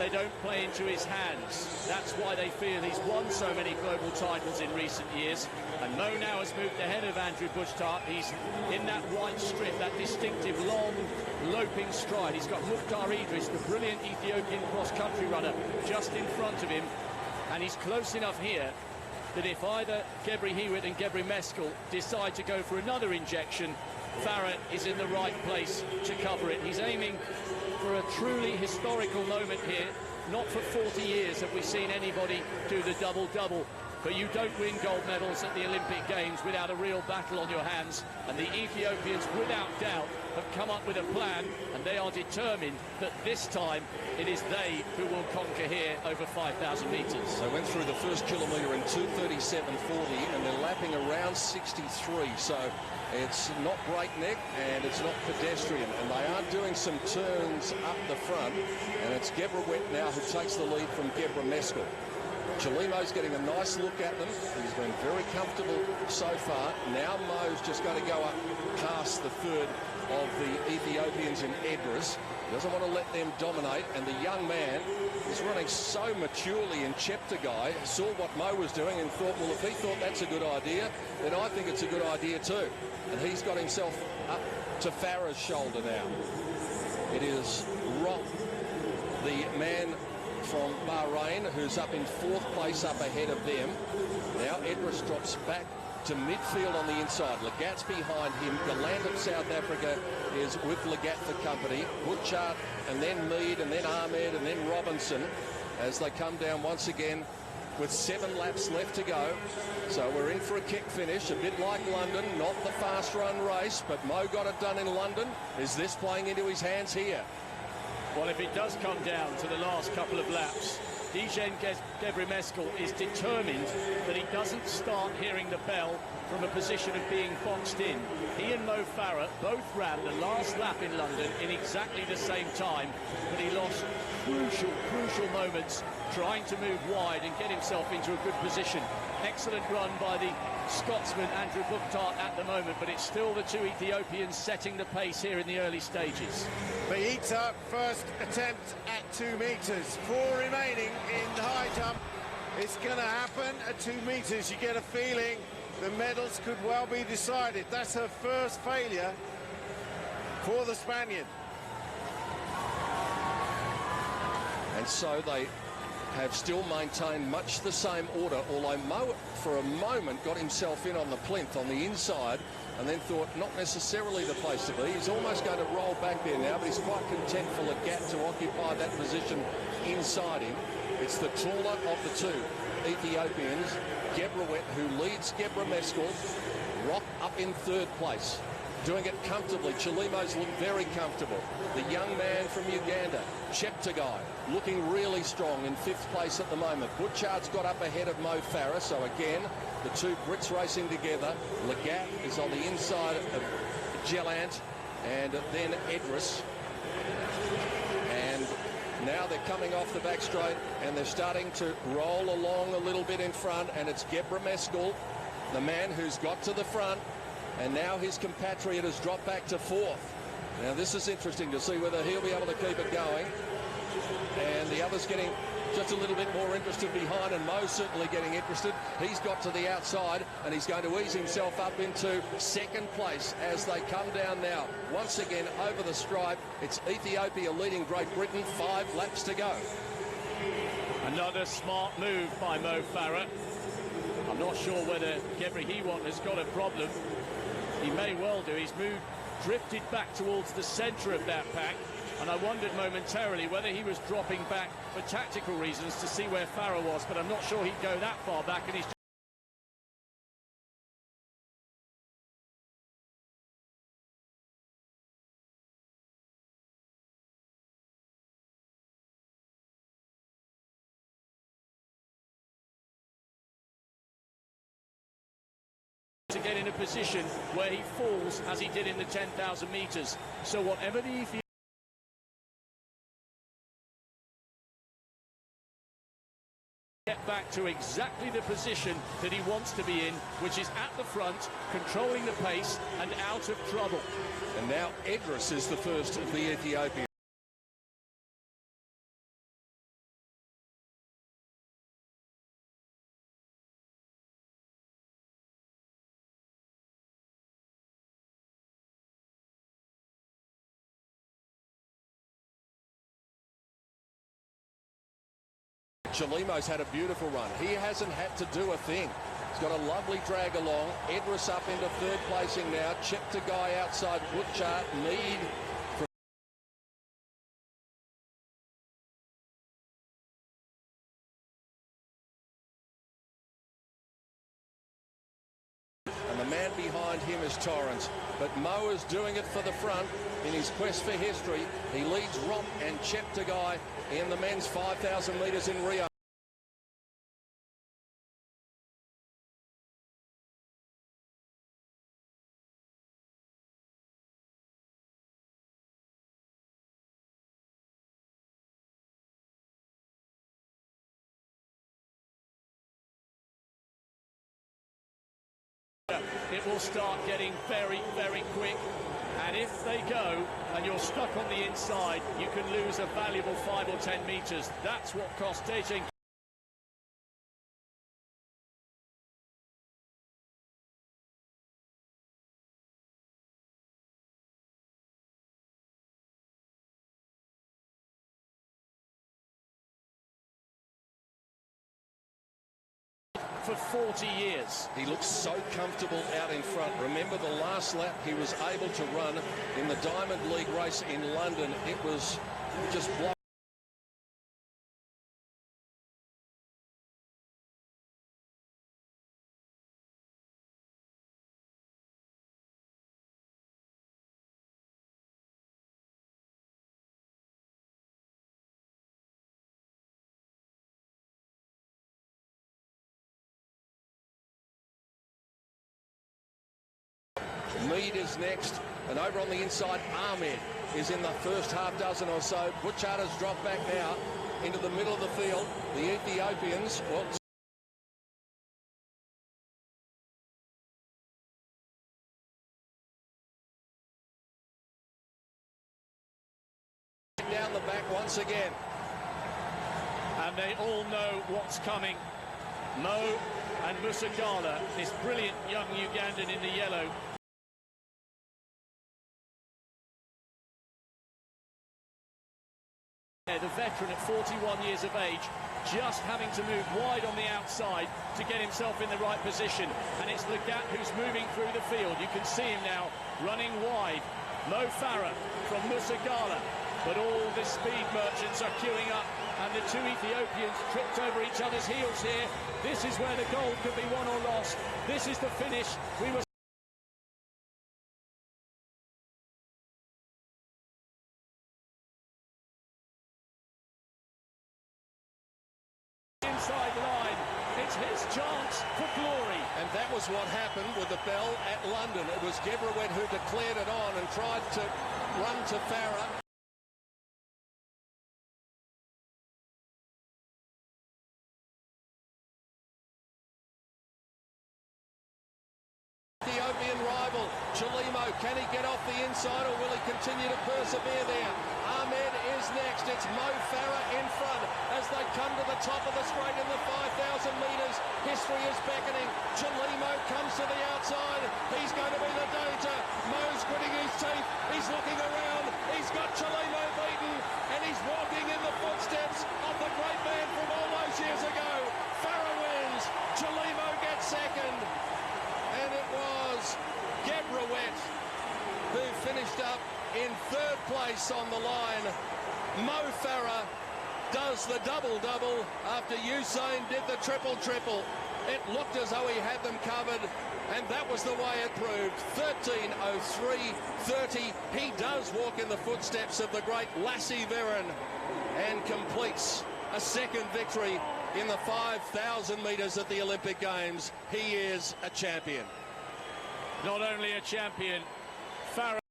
they don't play into his hands. That's why they feel he's won so many global titles in recent years. And Mo now has moved ahead of Andrew Bujtart. He's in that white strip, that distinctive long loping stride. He's got Mukhtar Idris, the brilliant Ethiopian cross-country runner, just in front of him. And he's close enough here that if either Gebri Hewitt and Gebri Meskel decide to go for another injection, FARAH is in the right place to cover it. He's aiming for a truly historical moment here. Not for 40 years have we seen anybody do the double-double. But you don't win gold medals at the Olympic Games without a real battle on your hands. And the Ethiopians, without doubt, have come up with a plan, and they are determined that this time it is they who will conquer here over 5,000 metres. They went through the first kilometre in 2:37.40, and they're lapping around 63. So it's not breakneck and it's not pedestrian, and they are doing some turns up the front, and it's Gebra Wet now who takes the lead from Gebra Meskel. Chalimo's getting a nice look at them. He's been very comfortable so far. Now Mo's just going to go up past the third of the Ethiopians in Edris. Doesn't want to let them dominate, and the young man is running so maturely in Cheptegei, saw what Mo was doing and thought, well, if he thought that's a good idea, then I think it's a good idea too. And he's got himself up to FARAH's shoulder now. It is Rock, the man from Bahrain, who's up in fourth place up ahead of them. Now Edris drops back to midfield on the inside. Legat's behind him. Galant of South Africa is with Legat for company. Butchart, and then Mead, and then Ahmed, and then Robinson as they come down once again with 7 laps left to go. So we're in for a kick finish, a bit like London, not the fast run race, but Mo got it done in London. Is this playing into his hands here? Well, if it does come down to the last couple of laps, Dijen Gebri Meskel is determined that he doesn't start hearing the bell from a position of being boxed in. He and Mo Farah both ran the last lap in London in exactly the same time, but he lost crucial moments trying to move wide and get himself into a good position. Excellent run by the Scotsman Andrew Bujtart at the moment, but it's still the two Ethiopians setting the pace here in the early stages. Beita, first attempt at 2 metres, 4 remaining in the high jump. It's going to happen at 2 metres. You get a feeling the medals could well be decided. That's her first failure for the Spaniard. And so they have still maintained much the same order, although Mo, for a moment, got himself in on the plinth on the inside and then thought not necessarily the place to be. He's almost going to roll back there now, but he's quite content for Legat to occupy that position inside him. It's the taller of the two Ethiopians, Gebra Wet, who leads Gebra Meskel. Rock up in third place, doing it comfortably. Chalimo's look very comfortable. The young man from Uganda, Cheptegei, looking really strong in 5th place at the moment. Butchart's got up ahead of Mo Farah, so again, the two Brits racing together. Legat is on the inside of Galant, and then Edris. And now they're coming off the back straight, and they're starting to roll along a little bit in front, and it's Gebra Meskel, the man who's got to the front, and now his compatriot has dropped back to 4th. Now this is interesting to see whether he'll be able to keep it going. And the others getting just a little bit more interested behind, and Mo's certainly getting interested. He's got to the outside, and he's going to ease himself up into 2nd place as they come down now. Once again, over the stripe, it's Ethiopia leading Great Britain, 5 laps to go. Another smart move by Mo Farah. I'm not sure whether Gebri Hewitt has got a problem. He may well do. He's drifted back towards the centre of that pack, and I wondered momentarily whether he was dropping back for tactical reasons to see where FARAH was, but I'm not sure he'd go that far back, and he's to get in a position where he falls as he did in the 10,000 metres. So whatever the Ethiopian get back to exactly the position that he wants to be in, which is at the front, controlling the pace and out of trouble. And now Edris is the first of the Ethiopians. Chalimo's had a beautiful run. He hasn't had to do a thing. He's got a lovely drag along. Edris up into third placing now. Cheptegei outside Butchart. Mead from and the man behind him is Torrens. But Mo is doing it for the front in his quest for history. He leads Romp and Cheptegei in the men's 5,000 metres in Rio. It will start getting very, very quick. And if they go and you're stuck on the inside, you can lose a valuable 5 or 10 metres. That's what cost Beijing. For 40 years. He looks so comfortable out in front. Remember the last lap he was able to run in the Diamond League race in London. It was just blocked. Mead is next, and over on the inside, Ahmed is in the first half dozen or so. Butchart has dropped back now into the middle of the field. The Ethiopians, well, down the back once again. And they all know what's coming. Mo and Musagala, this brilliant young Ugandan in the yellow. The veteran at 41 years of age, just having to move wide on the outside to get himself in the right position. And it's Legat who's moving through the field. You can see him now running wide. Mo Farah from Musagala. But all the speed merchants are queuing up, and the two Ethiopians tripped over each other's heels here. This is where the gold could be won or lost. This is the finish. We were inside line. It's his chance for glory. And that was what happened with the bell at London. It was Gebrawet who declared it on and tried to run to Farah. Ethiopian rival, Chalimo, can he get off the inside or will he continue to persevere there? Ahmed is next. It's Mo Farah in front as they come to the top of the straight in the 5,000 metres. History is beckoning. Chalimo comes to the outside. He's going to be the danger. Mo's gritting his teeth. He's looking around. He's got Chalimo beaten and he's walking in the footsteps of the great man from all those years ago. Farah wins. Chalimo gets second. And it was Gebrawet who finished up in third place on the line. Mo Farah does the double-double after Usain did the triple-triple. It looked as though he had them covered, and that was the way it proved. 13:03.30. He does walk in the footsteps of the great Lassie Viren and completes a second victory in the 5,000 metres at the Olympic Games. He is a champion. Not only a champion, Farah